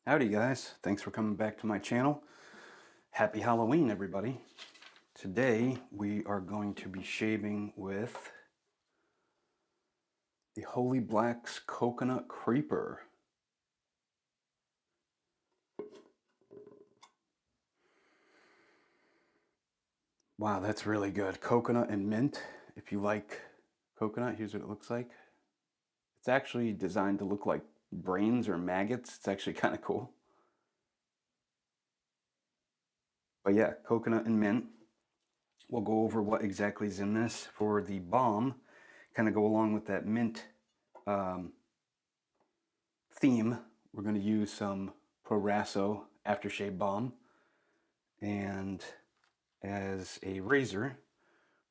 Howdy guys, thanks for coming back to my channel. Happy Halloween everybody. Today we are going to be shaving with the Holy Black's Coconut Creeper. Wow, that's really good. Coconut and mint. If you like coconut, here's what it looks like. It's actually designed to look like brains or maggots. It's actually kind of cool. But yeah, coconut and mint. We'll go over what exactly is in this. For the balm, kind of go along with that mint theme. We're going to use some Proraso aftershave balm. And as a razor,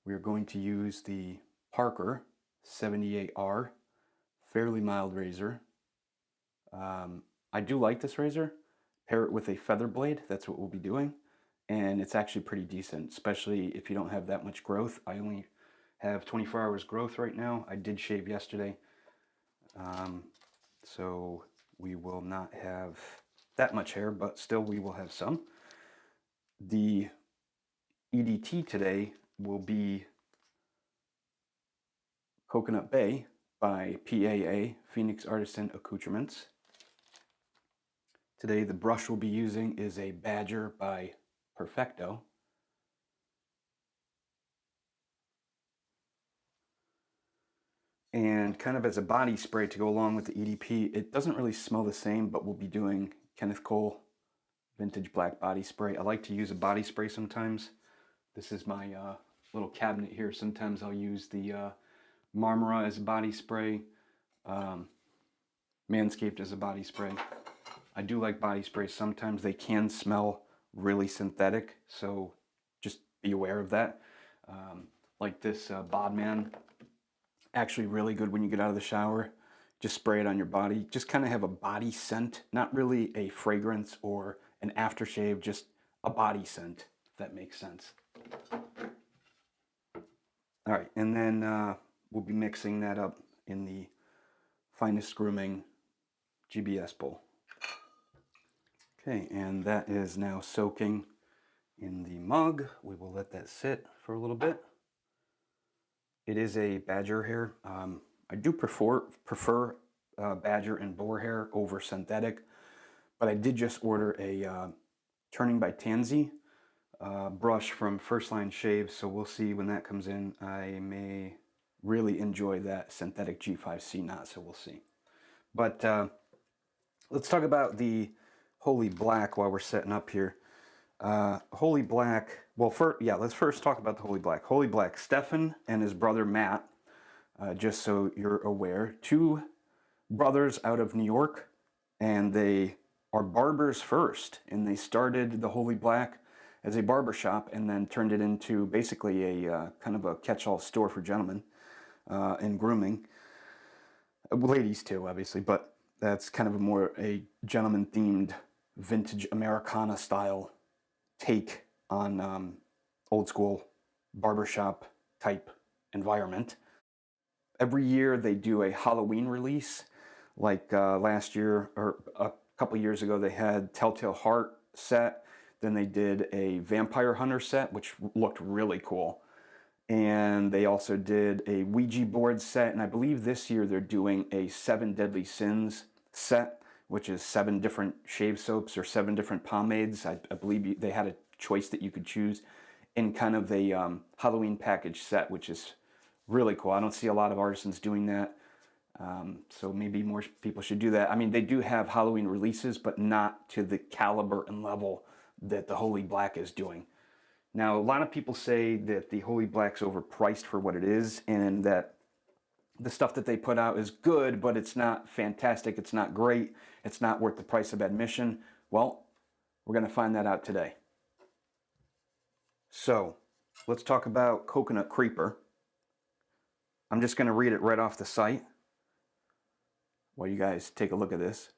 we're going to use the Parker 78R, fairly mild razor. I do like this razor. Pair it with a feather blade, that's what we'll be doing. And it's actually pretty decent, especially if you don't have that much growth. I only have 24 hours growth right now. I did shave yesterday. So we will not have that much hair, but still we will have some. The EDT today will be Coconut Bay by PAA, Phoenix Artisan Accoutrements. Today the brush we'll be using is a Badger by Perfecto. And kind of as a body spray to go along with the EDP, it doesn't really smell the same, but we'll be doing Kenneth Cole Vintage Black Body Spray. I like to use a body spray sometimes. This is my little cabinet here. Sometimes I'll use the Marmora as a body spray, Manscaped as a body spray. I do like body sprays. Sometimes they can smell really synthetic, so just be aware of that. Like this Bodman, actually really good when you get out of the shower. Just spray it on your body. Just kind of have a body scent, not really a fragrance or an aftershave, just a body scent, if that makes sense. All right, and then we'll be mixing that up in the Finest Grooming GBS bowl. Okay, and that is now soaking in the mug. We will let that sit for a little bit. It is a badger hair. I do prefer badger and boar hair over synthetic, but I did just order a Turning by Tansy brush from First Line Shave, so we'll see when that comes in. I may really enjoy that synthetic G5C knot, so we'll see. But let's talk about the Holy Black while we're setting up here. Holy Black, well, let's first talk about the Holy Black. Holy Black, Stefan and his brother Matt, just so you're aware, two brothers out of New York, and they are barbers first, and they started the Holy Black as a barber shop and then turned it into basically a kind of a catch-all store for gentlemen in grooming. Ladies too, obviously, but that's kind of a gentleman-themed vintage Americana style take on old school barbershop type environment. Every year they do a Halloween release. Like last year or a couple years ago, they had Telltale Heart set. Then they did a Vampire Hunter set, which looked really cool. And they also did a Ouija board set. And I believe this year they're doing a 7 Deadly Sins set, which is 7 different shave soaps or 7 different pomades. I believe they had a choice that you could choose in kind of a Halloween package set, which is really cool. I don't see a lot of artisans doing that. So maybe more people should do that. I mean, they do have Halloween releases, but not to the caliber and level that the Holy Black is doing. Now, a lot of people say that the Holy Black's overpriced for what it is, and that the stuff that they put out is good, but it's not fantastic, it's not great, it's not worth the price of admission. Well, we're going to find that out today. So, let's talk about Coconut Creeper. I'm just going to read it right off the site while you guys take a look at this.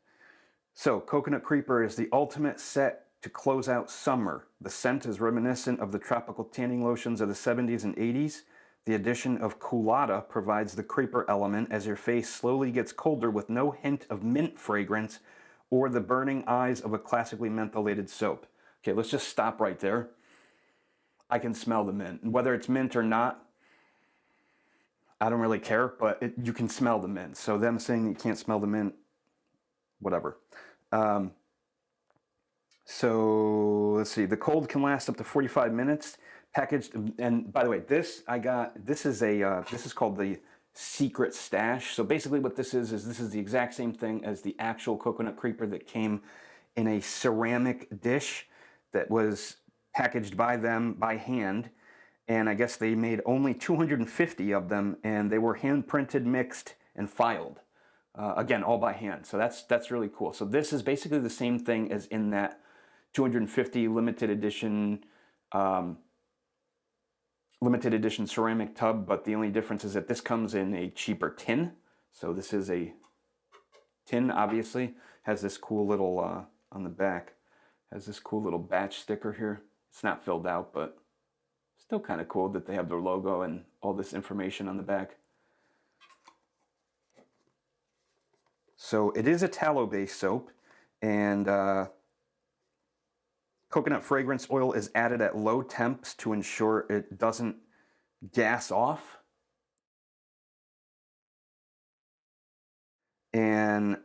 So, Coconut Creeper is the ultimate set to close out summer. The scent is reminiscent of the tropical tanning lotions of the 70s and 80s. The addition of Koolada provides the creeper element as your face slowly gets colder with no hint of mint fragrance or the burning eyes of a classically mentholated soap. Okay, let's just stop right there. I can smell the mint. Whether it's mint or not, I don't really care, but you can smell the mint. So them saying you can't smell the mint, whatever. So let's see, the cold can last up to 45 minutes. Packaged, and by the way, this is called the Secret Stash. So basically what this is this is the exact same thing as the actual coconut creeper that came in a ceramic dish that was packaged by them by hand. And I guess they made only 250 of them, and they were hand printed, mixed, and filed. Again, all by hand. So that's really cool. So this is basically the same thing as in that 250 limited edition ceramic tub, but the only difference is that this comes in a cheaper tin. So this is a tin, obviously, has this cool little on the back, has this cool little batch sticker here. It's not filled out, but still kind of cool that they have their logo and all this information on the back. So it is a tallow-based soap, and coconut fragrance oil is added at low temps to ensure it doesn't gas off. And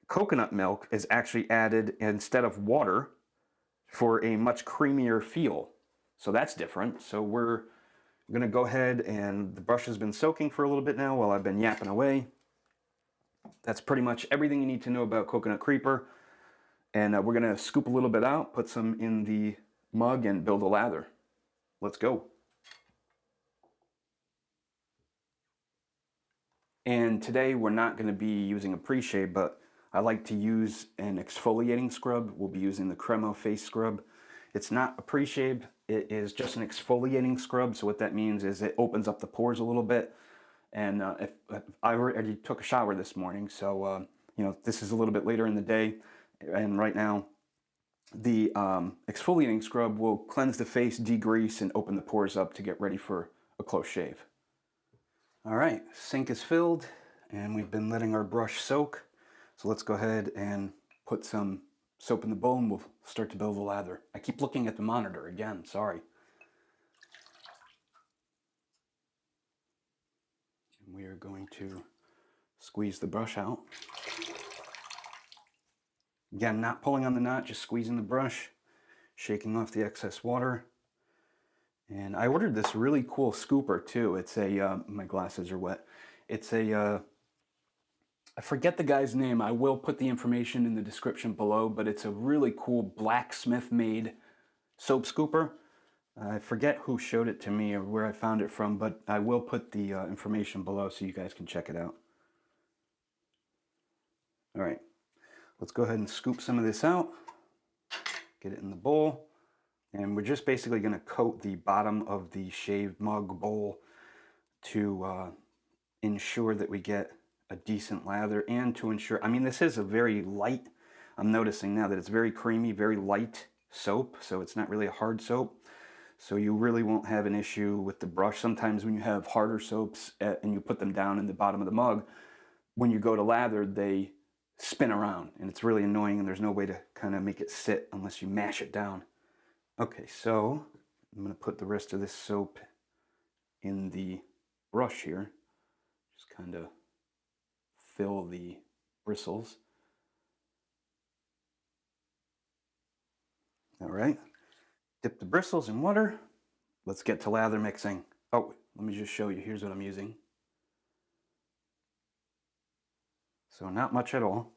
coconut milk is actually added instead of water for a much creamier feel. So that's different. So we're going to go ahead, and the brush has been soaking for a little bit now while I've been yapping away. That's pretty much everything you need to know about coconut creeper. And we're going to scoop a little bit out, put some in the mug, and build a lather. Let's go. And today we're not going to be using a pre-shave, but I like to use an exfoliating scrub. We'll be using the Cremo face scrub. It's not a pre-shave, it is just an exfoliating scrub. So what that means is it opens up the pores a little bit. And if I already took a shower this morning, so you know, this is a little bit later in the day, and right now the exfoliating scrub will cleanse the face, degrease, and open the pores up to get ready for a close shave. All right, sink is filled, and we've been letting our brush soak. So let's go ahead and put some soap in the bowl, and we'll start to build a lather. I keep looking at the monitor again, sorry. And we are going to squeeze the brush out. Again, not pulling on the knot, just squeezing the brush, shaking off the excess water. And I ordered this really cool scooper too. It's a, my glasses are wet. It's a, I forget the guy's name. I will put the information in the description below, but it's a really cool blacksmith made soap scooper. I forget who showed it to me or where I found it from, but I will put the information below so you guys can check it out. All right, let's go ahead and scoop some of this out, get it in the bowl, and we're just basically going to coat the bottom of the shaved mug bowl to ensure that we get a decent lather, and to ensure, I mean, this is a very light, I'm noticing now that it's very creamy, very light soap, so it's not really a hard soap. So you really won't have an issue with the brush. Sometimes when you have harder soaps and you put them down in the bottom of the mug, when you go to lather, they spin around, and it's really annoying, and there's no way to kind of make it sit unless you mash it down. Okay, so I'm going to put the rest of this soap in the brush here. Just kind of fill the bristles. All right. Dip the bristles in water. Let's get to lather mixing. Oh, let me just show you. Here's what I'm using. So not much at all.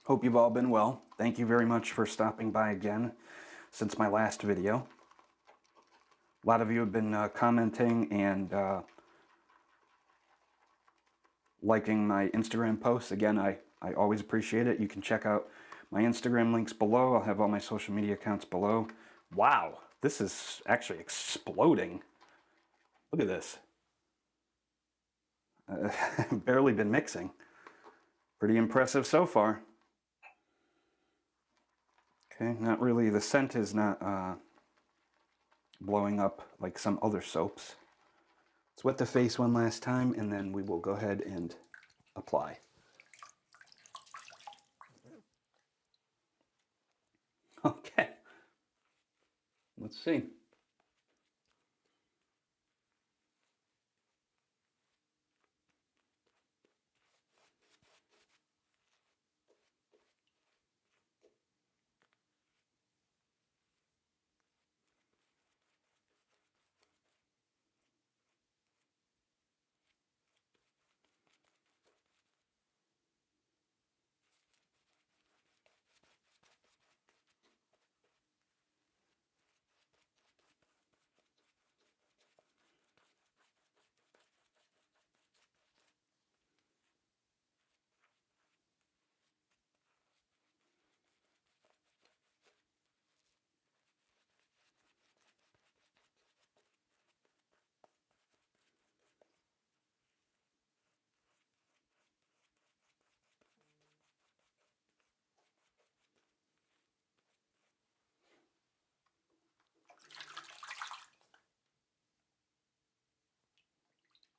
Hope you've all been well. Thank you very much for stopping by again since my last video. A lot of you have been commenting and liking my Instagram posts. Again, I always appreciate it. You can check out my Instagram links below. I'll have all my social media accounts below. Wow, this is actually exploding. Look at this. Barely been mixing. Pretty impressive so far. Okay, not really, the scent is not blowing up like some other soaps. Let's wet the face one last time, and then we will go ahead and apply. Okay, let's see.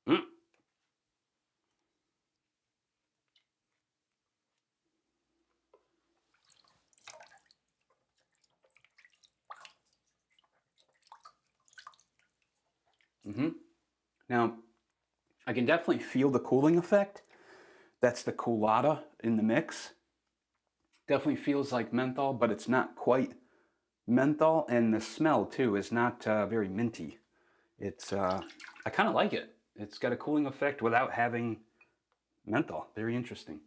Mm. Mm-hmm. Now, I can definitely feel the cooling effect. That's the Koolada in the mix. Definitely feels like menthol, but it's not quite menthol, and the smell too is not very minty. It's I kind of like it. It's got a cooling effect without having menthol. Very interesting.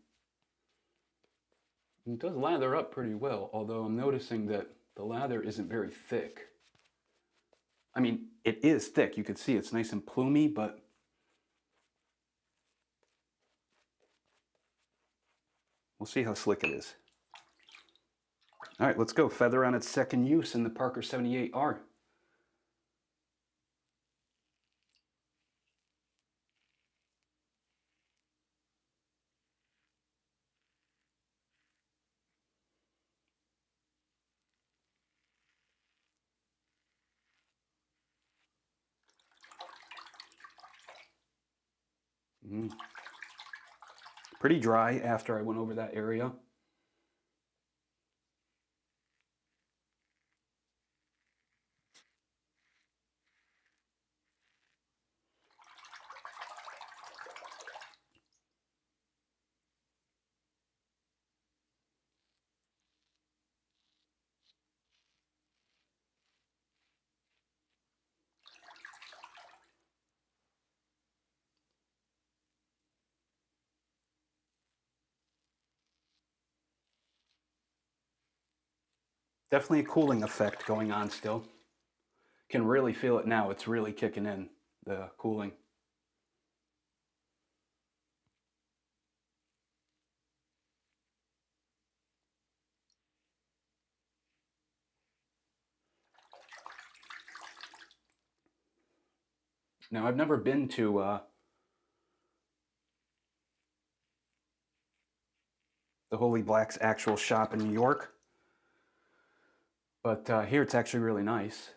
It does lather up pretty well, although I'm noticing that the lather isn't very thick. I mean, it is thick. You can see it's nice and plumy, but we'll see how slick it is. All right, let's go. Feather on its second use in the Parker 78R. Mm. Pretty dry after I went over that area. Definitely a cooling effect going on still. Can really feel it now. It's really kicking in, the cooling. Now, I've never been to the Holy Black's actual shop in New York, but here it's actually really nice.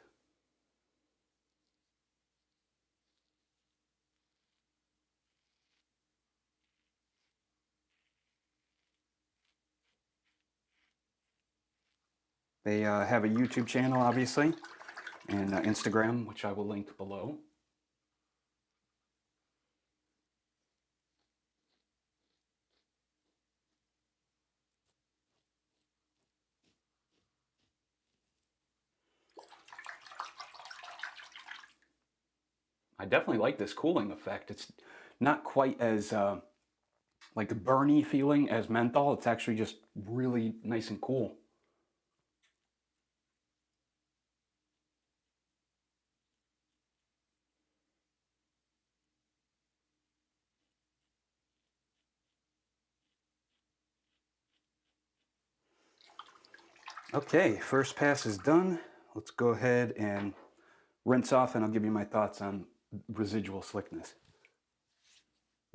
They have a YouTube channel, obviously, and Instagram, which I will link below. I definitely like this cooling effect. It's not quite as like a burny feeling as menthol. It's actually just really nice and cool. Okay, first pass is done. Let's go ahead and rinse off, and I'll give you my thoughts on residual slickness.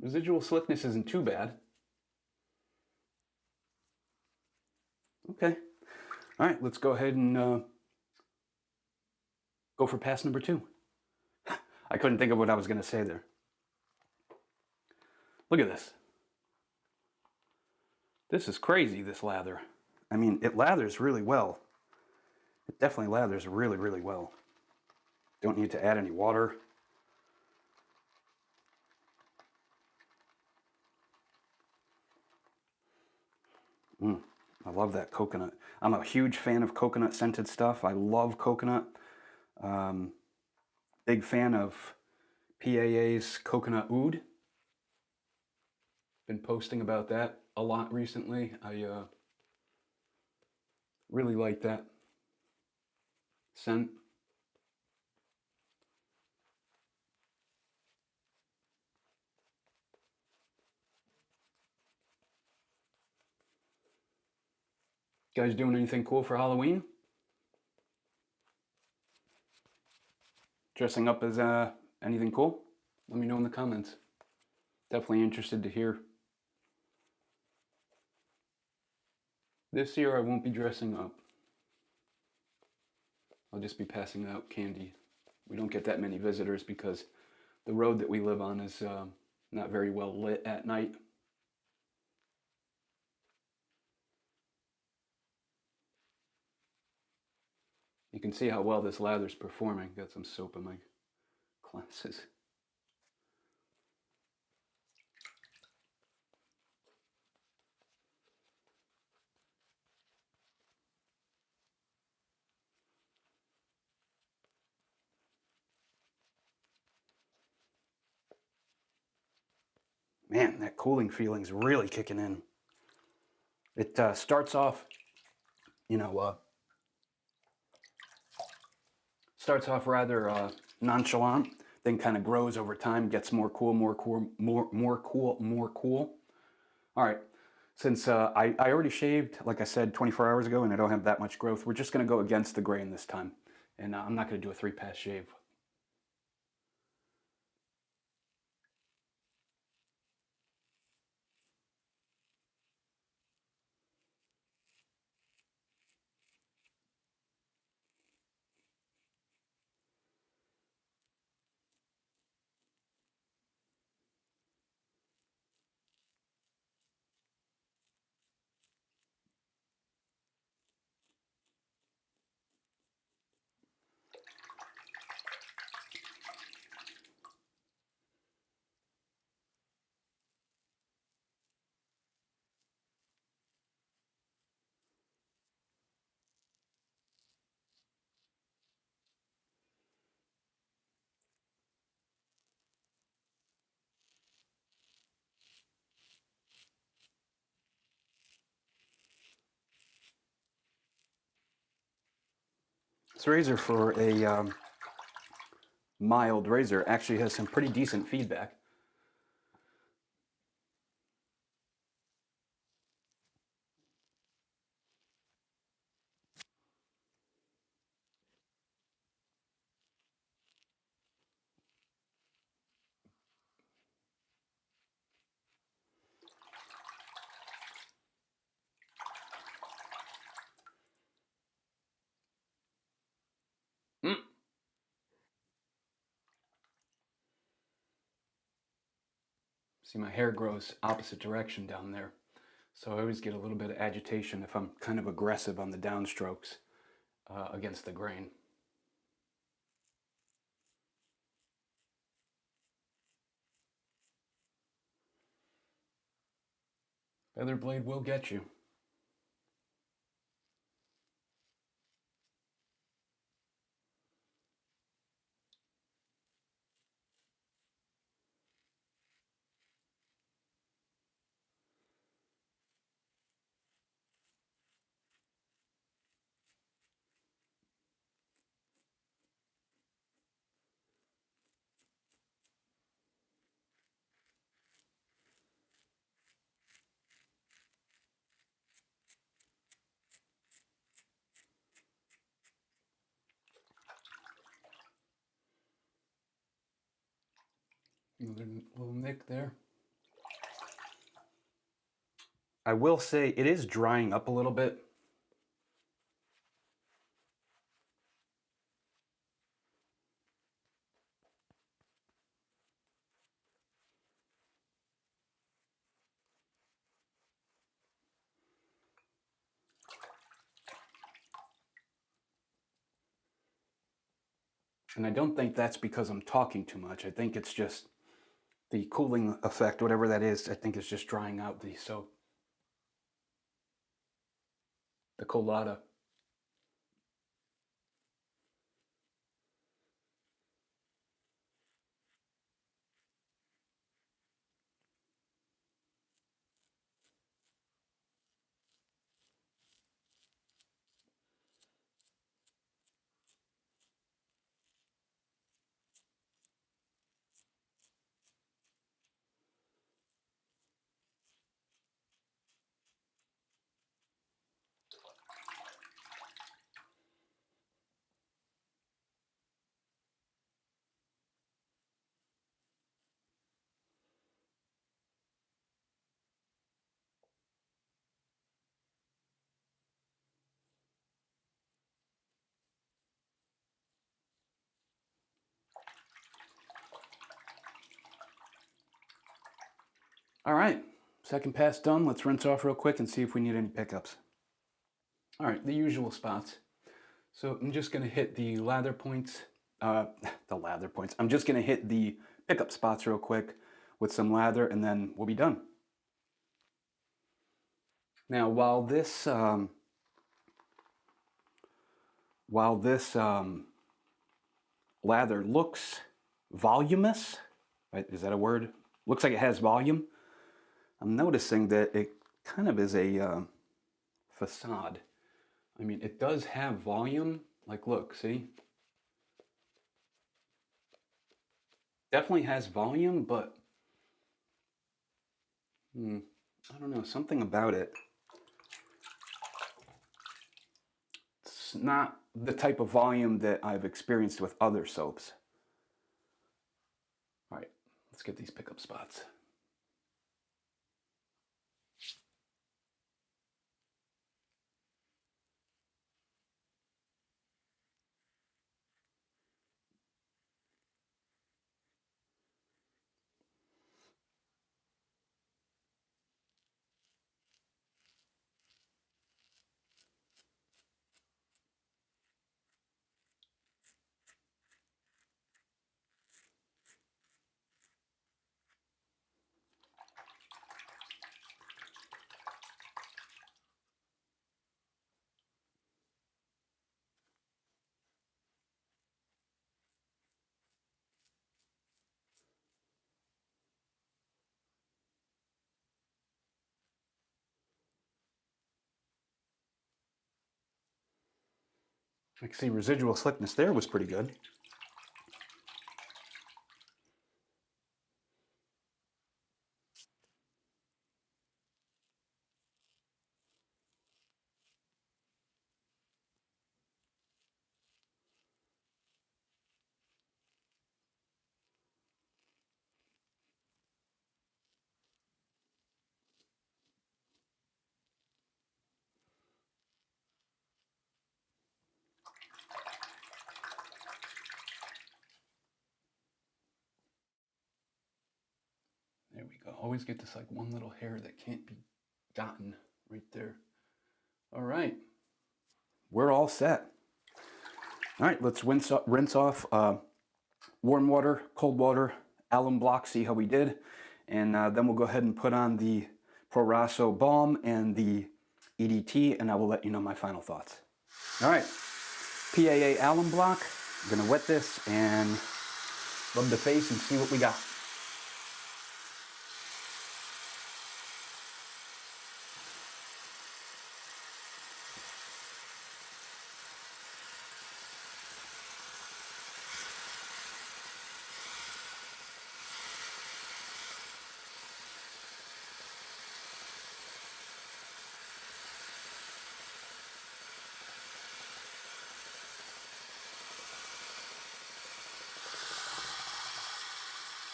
Residual slickness isn't too bad. Okay. All right, let's go ahead and go go for pass number 2. I couldn't think of what I was going to say there. Look at this. This is crazy, this lather. I mean, it lathers really well. It definitely lathers really, really well. Don't need to add any water. I love that coconut. I'm a huge fan of coconut scented stuff. I love coconut. Big fan of PAA's Coconut Oud. Been posting about that a lot recently. I really like that scent. Guys doing anything cool for Halloween? Dressing up as anything cool? Let me know in the comments. Definitely interested to hear. This year I won't be dressing up. I'll just be passing out candy. We don't get that many visitors because the road that we live on is not very well lit at night. You can see how well this lather's performing. Got some soap in my glasses. Man, that cooling feeling's really kicking in. It starts off, you know, starts off rather nonchalant, then kind of grows over time, gets more cool, more cool, more cool, more cool. All right, since I already shaved, like I said, 24 hours ago, and I don't have that much growth, we're just going to go against the grain this time. And I'm not going to do a 3-pass shave. This razor, for a mild razor, actually has some pretty decent feedback. Mm. See, my hair grows opposite direction down there. So I always get a little bit of agitation if I'm kind of aggressive on the downstrokes against the grain. Feather blade will get you. Another little nick there. I will say it is drying up a little bit. And I don't think that's because I'm talking too much. I think it's just the cooling effect, whatever that is, I think it's just drying out the soap. The Koolada. All right, second pass done. Let's rinse off real quick and see if we need any pickups. All right, the usual spots. So I'm just gonna hit the lather points, I'm just gonna hit the pickup spots real quick with some lather and then we'll be done. Now, while this lather looks voluminous, right? Is that a word? Looks like it has volume. I'm noticing that it kind of is a facade. I mean, it does have volume. Like, look, see? Definitely has volume, but I don't know, something about it. It's not the type of volume that I've experienced with other soaps. All right, let's get these pickup spots. I can see residual slickness there was pretty good. There we go. Always get this like one little hair that can't be gotten right there. All right, we're all set. All right, let's rinse off warm water, cold water, alum block, see how we did. And then we'll go ahead and put on the Proraso balm and the EDT, and I will let you know my final thoughts. All right, PAA alum block. I'm gonna wet this and rub the face and see what we got.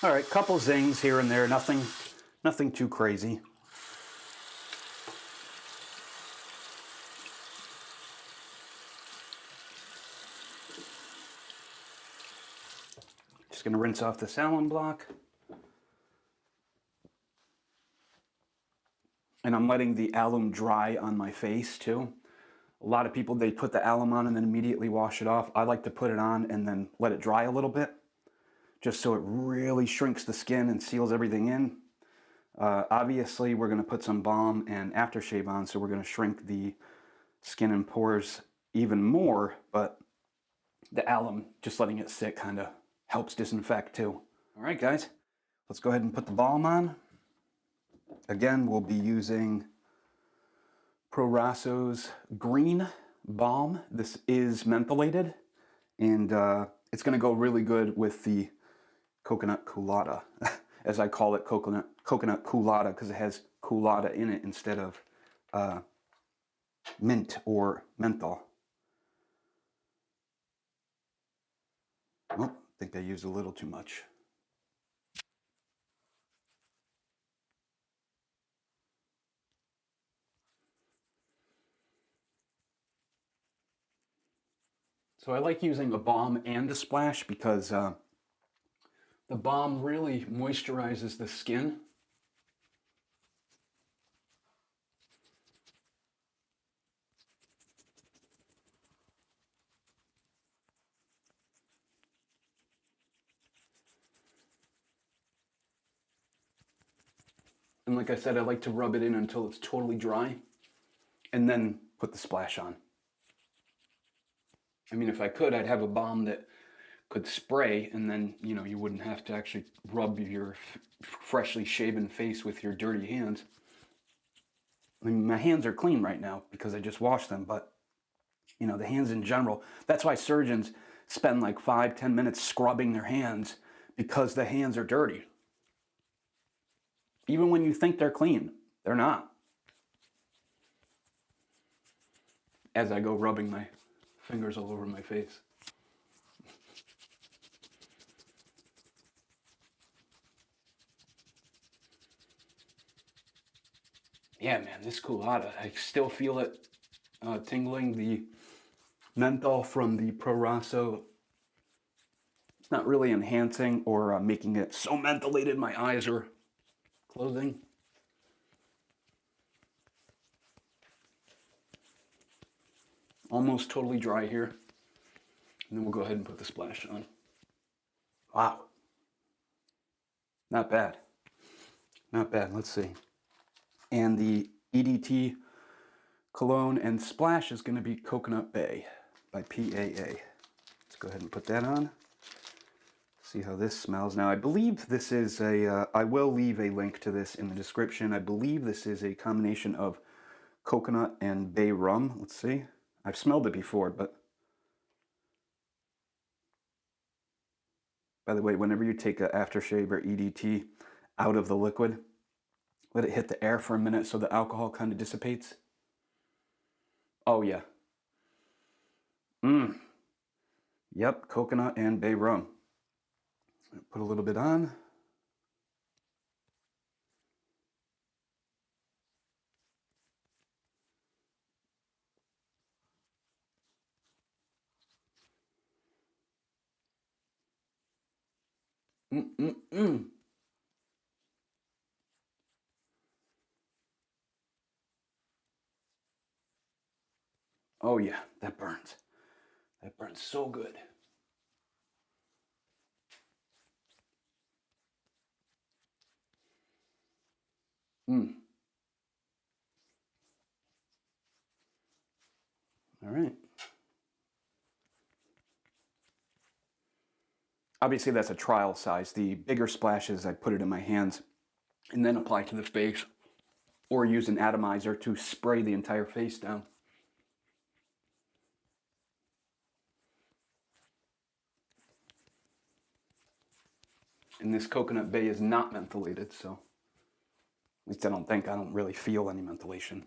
All right, couple zings here and there, nothing too crazy. Just gonna rinse off the alum block. And I'm letting the alum dry on my face too. A lot of people, they put the alum on and then immediately wash it off. I like to put it on and then let it dry a little bit, just so it really shrinks the skin and seals everything in. Obviously, we're going to put some balm and aftershave on, so we're going to shrink the skin and pores even more, but the alum, just letting it sit, kind of helps disinfect too. All right, guys, let's go ahead and put the balm on. Again, we'll be using Proraso's green balm. This is mentholated, and it's going to go really good with the coconut Koolada, as I call it, coconut Koolada, because it has Koolada in it instead of mint or menthol. Oh, I think I used a little too much. So I like using a balm and a splash because the balm really moisturizes the skin. And like I said, I like to rub it in until it's totally dry and then put the splash on. I mean, if I could, I'd have a balm that could spray, and then, you know, you wouldn't have to actually rub your freshly shaven face with your dirty hands. I mean, my hands are clean right now because I just washed them, but, you know, the hands in general, that's why surgeons spend like 5-10 minutes scrubbing their hands, because the hands are dirty. Even when you think they're clean, they're not. As I go rubbing my fingers all over my face. Yeah, man, this Koolada, I still feel it tingling. The menthol from the Proraso, it's not really enhancing or making it so mentholated my eyes are closing. Almost totally dry here. And then we'll go ahead and put the splash on. Wow. Not bad. Not bad. Let's see. And the EDT cologne and splash is going to be Coconut Bay by PAA. Let's go ahead and put that on. See how this smells. Now, I believe this is a, I will leave a link to this in the description. I believe this is a combination of coconut and bay rum. Let's see. I've smelled it before, but by the way, whenever you take an aftershave or EDT out of the liquid, let it hit the air for a minute so the alcohol kind of dissipates. Oh, yeah. Yep, coconut and bay rum. Put a little bit on. Oh yeah, that burns. That burns so good. All right. Obviously that's a trial size. The bigger splashes, I put it in my hands and then apply to the face, or use an atomizer to spray the entire face down. And this Coconut Bay is not mentholated, so at least I don't really feel any mentholation.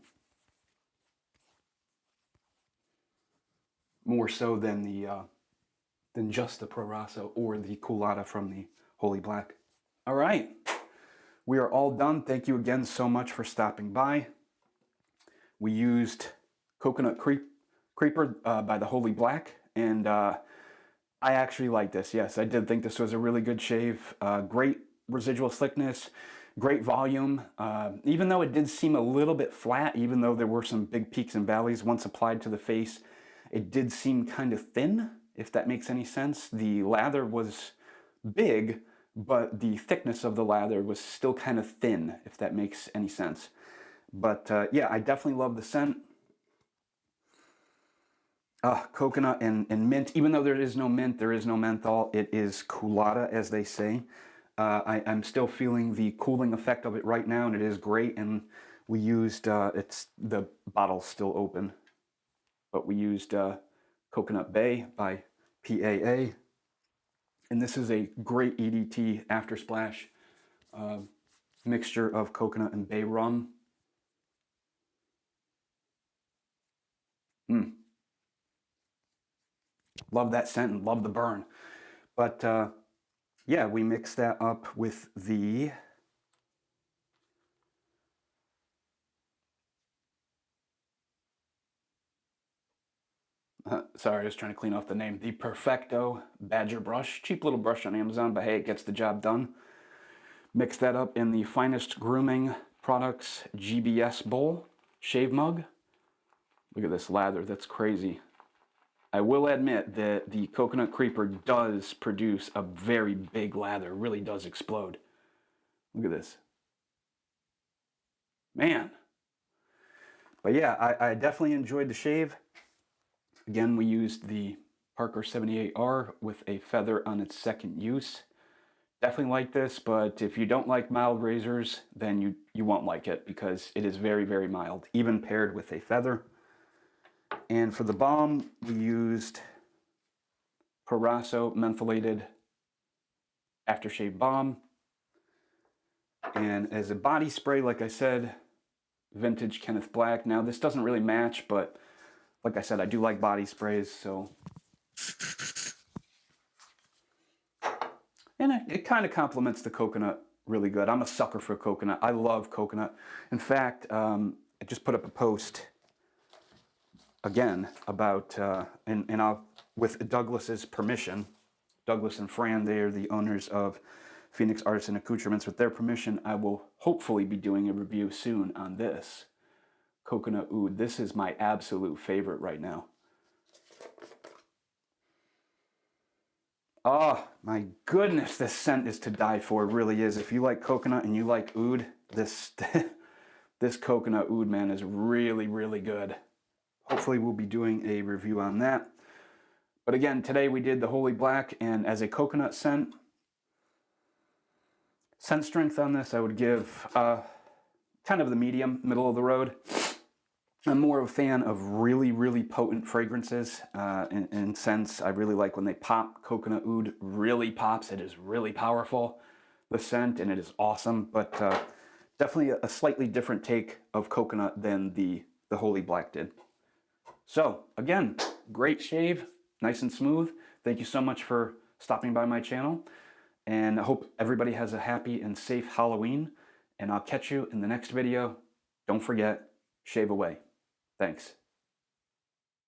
More so than just the Proraso or the Koolada from the Holy Black. All right, we are all done. Thank you again so much for stopping by. We used Coconut Creeper by the Holy Black, and I actually like this. Yes, I did think this was a really good shave. Great residual slickness, Great volume, even though it did seem a little bit flat, even though there were some big peaks and valleys once applied to the face, it did seem kind of thin, if that makes any sense. The lather was big, but the thickness of the lather was still kind of thin, if that makes any sense. But yeah, I definitely love the scent. Coconut and mint. Even though there is no mint, there is no menthol. It is Koolada, as they say. I'm still feeling the cooling effect of it right now, and it is great. And we used, the bottle's still open, but we used Coconut Bay by PAA. And this is a great EDT after splash mixture of coconut and bay rum. Love that scent and love the burn. But yeah, we mix that up with the sorry, I was trying to clean off the name. The Perfecto Badger brush. Cheap little brush on Amazon, but hey, it gets the job done. Mix that up in the Finest Grooming Products GBS bowl, shave mug. Look at this lather, that's crazy. I will admit that the Coconut Creeper does produce a very big lather, really does explode. Look at this. Man. But yeah, I definitely enjoyed the shave. Again, we used the Parker 78R with a feather on its second use. Definitely like this, but if you don't like mild razors, then you won't like it because it is very, very mild, even paired with a feather. And for the balm, we used Proraso mentholated aftershave balm. And as a body spray, like I said, vintage Kenneth Black. Now, this doesn't really match, but like I said, I do like body sprays, so. And it kind of complements the coconut really good. I'm a sucker for coconut. I love coconut. In fact, I just put up a post again about, and I'll, with Douglas's permission, Douglas and Fran, they are the owners of Phoenix Artisan Accoutrements. With their permission, I will hopefully be doing a review soon on this coconut oud. This is my absolute favorite right now. Oh my goodness, this scent is to die for. It really is. If you like coconut and you like oud, this this coconut oud, man, is really, really good. Hopefully we'll be doing a review on that. But again, today we did the Holy Black, and as a coconut scent strength on this, I would give kind of the medium, middle of the road. I'm more of a fan of really, really potent fragrances. In scents, I really like when they pop. Coconut oud really pops. It is really powerful, the scent, and it is awesome. But definitely a slightly different take of coconut than the Holy Black did. So again, great shave, nice and smooth. Thank you so much for stopping by my channel. And I hope everybody has a happy and safe Halloween. And I'll catch you in the next video. Don't forget, shave away. Thanks.